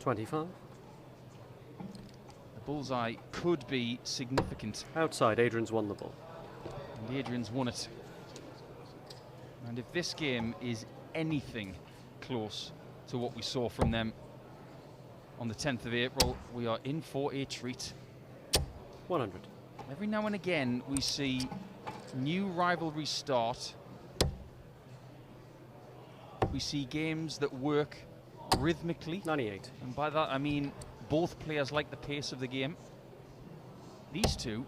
25. The bullseye could be significant. Outside, Adrian's won the ball. And Adrian's won it. And if this game is anything close to what we saw from them on the 10th of April, we are in for a treat. 100. Every now and again, we see new rivalries start. We see games that work rhythmically. 98. And by that, I mean both players like the pace of the game. These two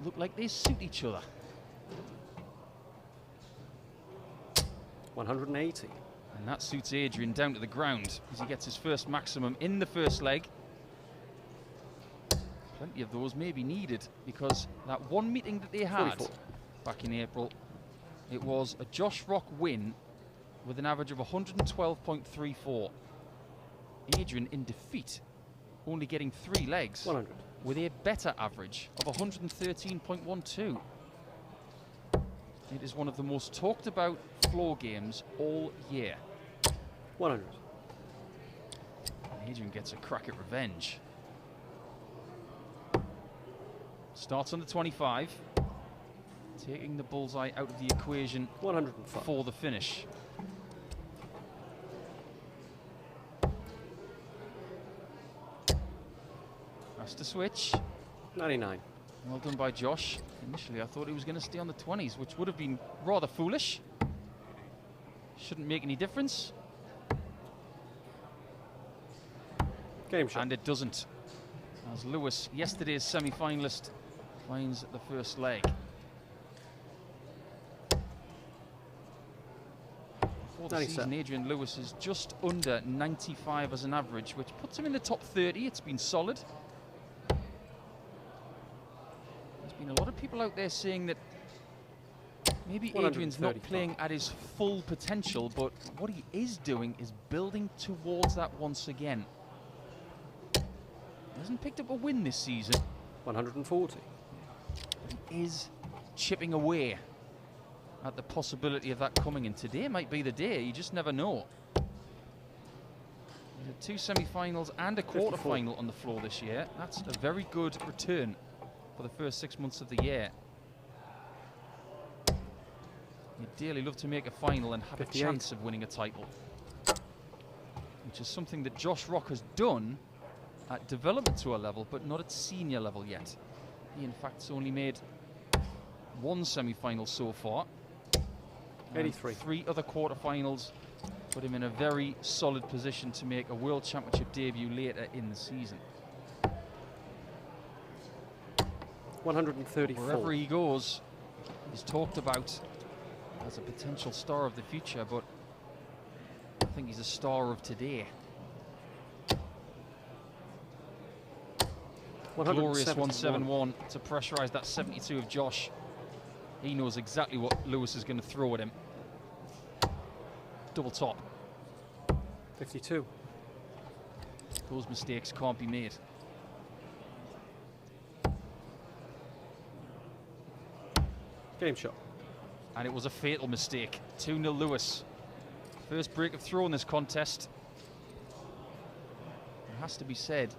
look like they suit each other. 180. And that suits Adrian down to the ground as he gets his first maximum in the first leg. Plenty of those may be needed, because that one meeting that they had 44. back in April, it was a Josh Rock win with an average of 112.34. Adrian in defeat, only getting 3 legs 100. with a better average of 113.12. It is one of the most talked about floor games all year. 100. And Adrian gets a crack at revenge. Starts on the 25, taking the bullseye out of the equation 105. for the finish. Has to switch. 99. Well done by Josh. Initially, I thought he was going to stay on the 20s, which would have been rather foolish. Shouldn't make any difference. Game shot. And it doesn't. As Lewis, yesterday's semi-finalist, finds the first leg. For the season, Adrian Lewis is just under 95 as an average, which puts him in the top 30. It's been solid. There's been a lot of people out there saying that maybe Adrian's not playing at his full potential, but what he is doing is building towards that once again. He hasn't picked up a win this season. 140. But he is chipping away at the possibility of that coming, and today might be the day. You just never know. He had 2 semi-finals and a quarter-final on the floor this year. That's a very good return for the first 6 months of the year. You'd dearly love to make a final and have 58. A chance of winning a title, which is something that Josh Rock has done at development tour level, but not at senior level yet. He, in fact, has only made 1 semi-final so far. 83. 3 other quarterfinals put him in a very solid position to make a World Championship debut later in the season. 134. Wherever he goes, he's talked about as a potential star of the future, but I think he's a star of today. Glorious 171 to pressurize that 72 of Josh. He knows exactly what Lewis is going to throw at him. Double top. 52. Those mistakes can't be made. Game shot. And it was a fatal mistake. 2-0 Lewis. First break of throw in this contest. It has to be said,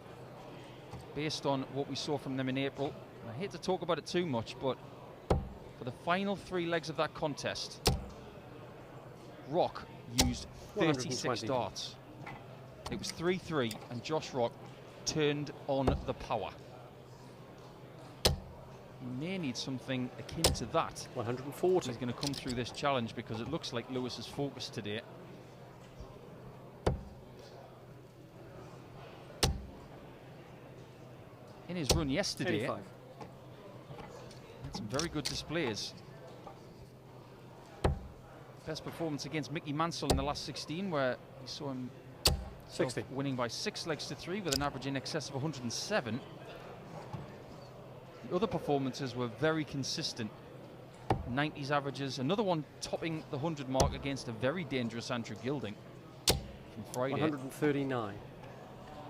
based on what we saw from them in April, I hate to talk about it too much, but for the final 3 legs of that contest, Rock used 36 darts. It was 3-3, and Josh Rock turned on the power. He may need something akin to that. 140. He's going to come through this challenge, because it looks like Lewis is focused today. In his run yesterday, 85. had some very good displays. Best performance against Mickey Mansell in the last 16, where we saw him 60. winning by 6 legs to 3 with an average in excess of 107. The other performances were very consistent. 90s averages, another one topping the 100 mark against a very dangerous Andrew Gilding from Friday. 139.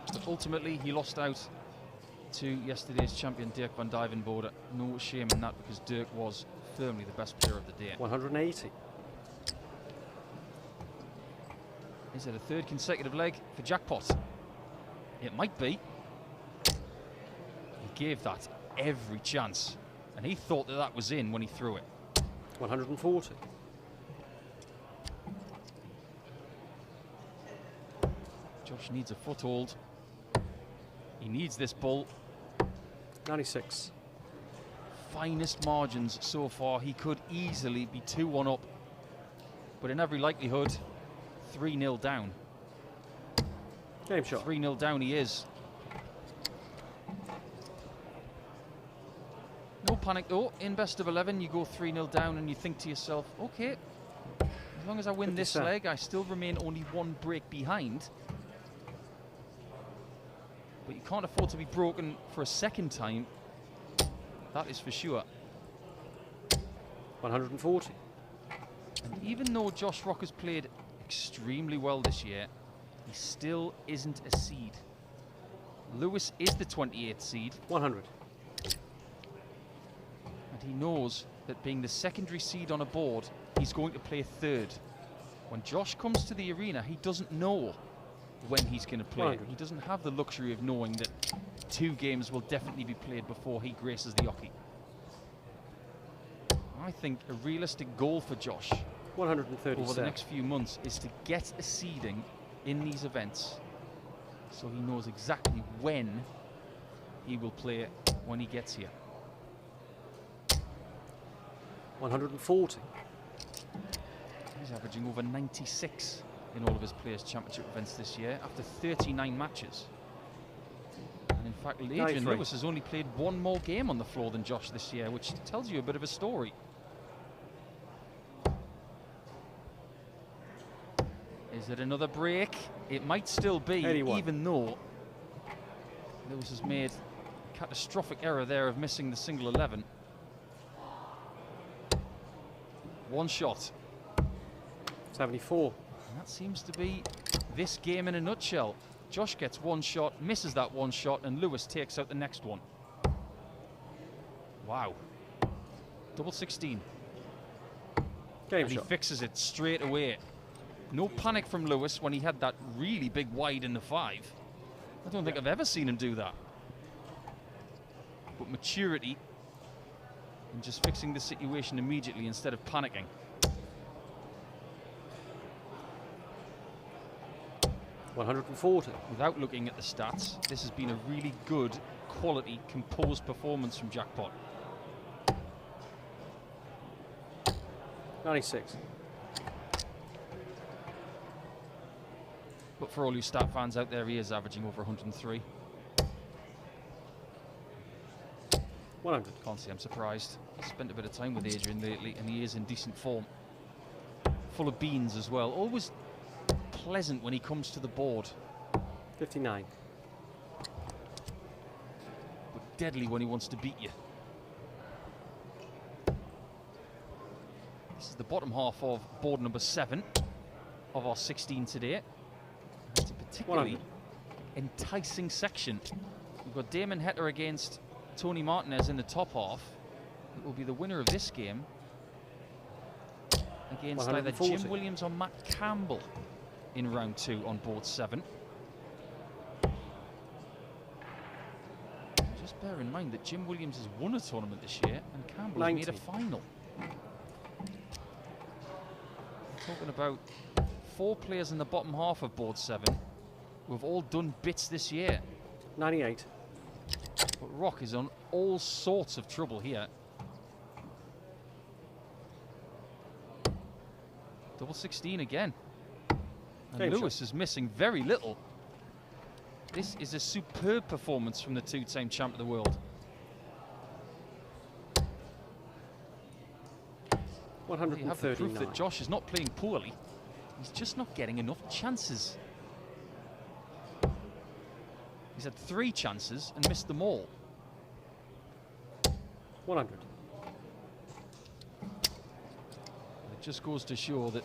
But ultimately, he lost out to yesterday's champion, Dirk van Dijvenbode. No shame in that, because Dirk was firmly the best player of the day. 180. Is it a third consecutive leg for jackpot? It might be. He gave that every chance, and he thought that that was in when he threw it. 140. Josh needs a foothold. He needs this bull. 96. Finest margins so far. He could easily be 2-1 up, but in every likelihood, 3-0 down. Game shot. 3-0 down he is. No panic though. In best of 11, you go 3-0 down and you think to yourself, okay, as long as I win this 57. leg, I still remain only one break behind. But you can't afford to be broken for a second time. That is for sure. 140. And even though Josh Rock has played extremely well this year, he still isn't a seed. Lewis is the 28th seed. 100. And he knows that being the secondary seed on a board, he's going to play third. When Josh comes to the arena, he doesn't know when he's going to play. 100. He doesn't have the luxury of knowing that 2 games will definitely be played before he graces the hockey. I think a realistic goal for Josh 137. over the next few months is to get a seeding in these events, so he knows exactly when he will play when he gets here. 140. He's averaging over 96 in all of his Players' Championship events this year after 39 matches. And in fact, Adrian 93. Lewis has only played 1 more game on the floor than Josh this year, which tells you a bit of a story. Is it another break? It might still be, 81. even though Lewis has made a catastrophic error there of missing the single 11. 1 shot. 74. And that seems to be this game in a nutshell. Josh gets 1 shot, misses that 1 shot, and Lewis takes out the next one. Wow. Double 16. Game And he shot. fixes it straight away. No panic from Lewis when he had that really big wide in the 5. I don't think I've ever seen him do that. But maturity and just fixing the situation immediately instead of panicking. $140. Without looking at the stats, this has been a really good, quality, composed performance from Jackpot. 96. But for all you stat fans out there, he is averaging over 103. 100. Can't say I'm surprised. Spent a bit of time with Adrian lately, and he is in decent form. Full of beans as well. Always pleasant when he comes to the board. 59. But deadly when he wants to beat you. This is the bottom half of board number 7 of our 16 today. It's a particularly 100. enticing section. We've got Damon Hetter against Tony Martinez in the top half. It will be the winner of this game against either 140. Jim Williams or Matt Campbell in round 2 on board 7. Just bear in mind that Jim Williams has won a tournament this year and Campbell has made a 90. final. Talking about 4 players in the bottom half of board 7 who have all done bits this year. 98. But Rock is on all sorts of trouble here. Double 16 again. And Game Lewis is missing very little. This is a superb performance from the 2-time champ of the world. 139. You have the proof that Josh is not playing poorly. He's just not getting enough chances. He's had 3 chances and missed them all. 100. It just goes to show that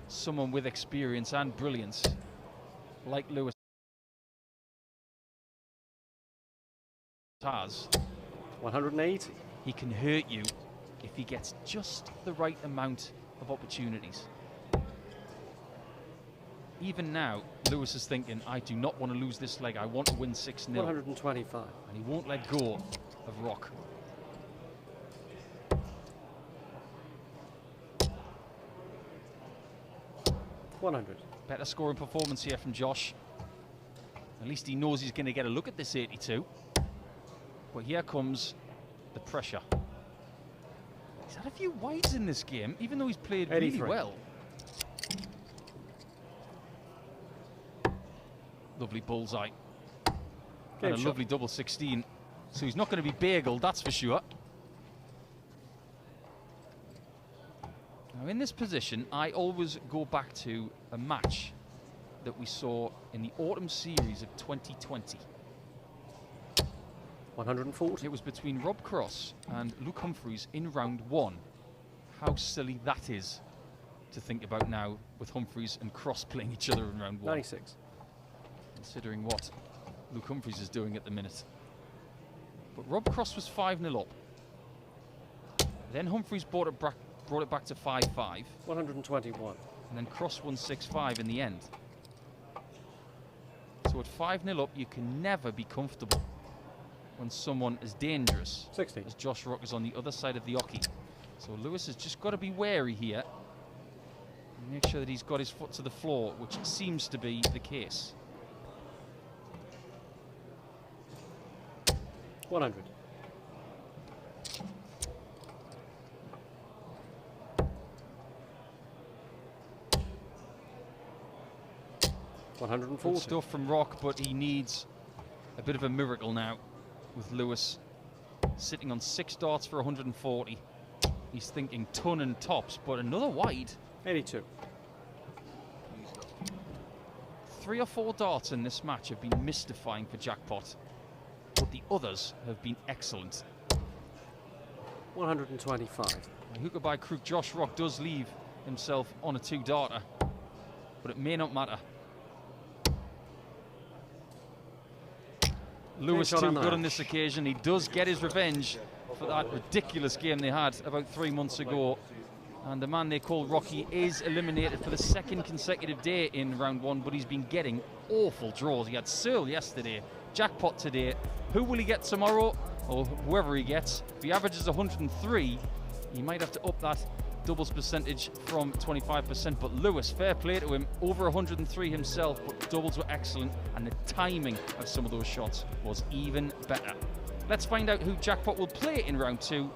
someone with experience and brilliance, like Lewis has, 180. he can hurt you if he gets just the right amount of opportunities. even now, Lewis is thinking, I do not want to lose this leg. I want to win 6-0. 125. And he won't let go of Rock. $100. Better scoring performance here from Josh. At least he knows he's going to get a look at this 82. But here comes the pressure. He's had a few wides in this game, even though he's played 83. really well. Lovely bullseye. Game And a shot. lovely double 16. So he's not going to be bageled, that's for sure. Now in this position, I always go back to a match that we saw in the autumn series of 2020. 140. It was between Rob Cross and Luke Humphreys in round 1. How silly that is to think about now, with Humphreys and Cross playing each other in round 1. 96. Considering what Luke Humphreys is doing at the minute. But Rob Cross was 5-0 up. Then Humphreys brought it back to 5-5. 121. And then Cross won 6-5 in the end. So at 5-0 up, you can never be comfortable when someone as dangerous 60. as Josh Rock is on the other side of the oche. So Lewis has just got to be wary here and make sure that he's got his foot to the floor, which seems to be the case. 100. Good 140. stuff from Rock, but he needs a bit of a miracle now with Lewis sitting on 6 darts for 140. He's thinking ton and tops, but another wide. 82. 3 or 4 darts in this match have been mystifying for Jackpot, but the others have been excellent. 125. Hooker by crook, Josh Rock does leave himself on a 2-darter, but it may not matter. Lewis shot too on good that. on this occasion. He does get his revenge for that ridiculous game they had about 3 months ago. And the man they call Rocky is eliminated for the 2nd consecutive day in round 1, but he's been getting awful draws. He had Searle yesterday, Jackpot today. Who will he get tomorrow? Or whoever he gets. If he averages 103, he might have to up that doubles percentage from 25%. But Lewis, fair play to him, over 103 himself, but doubles were excellent, and the timing of some of those shots was even better. Let's find out who Jackpot will play in round 2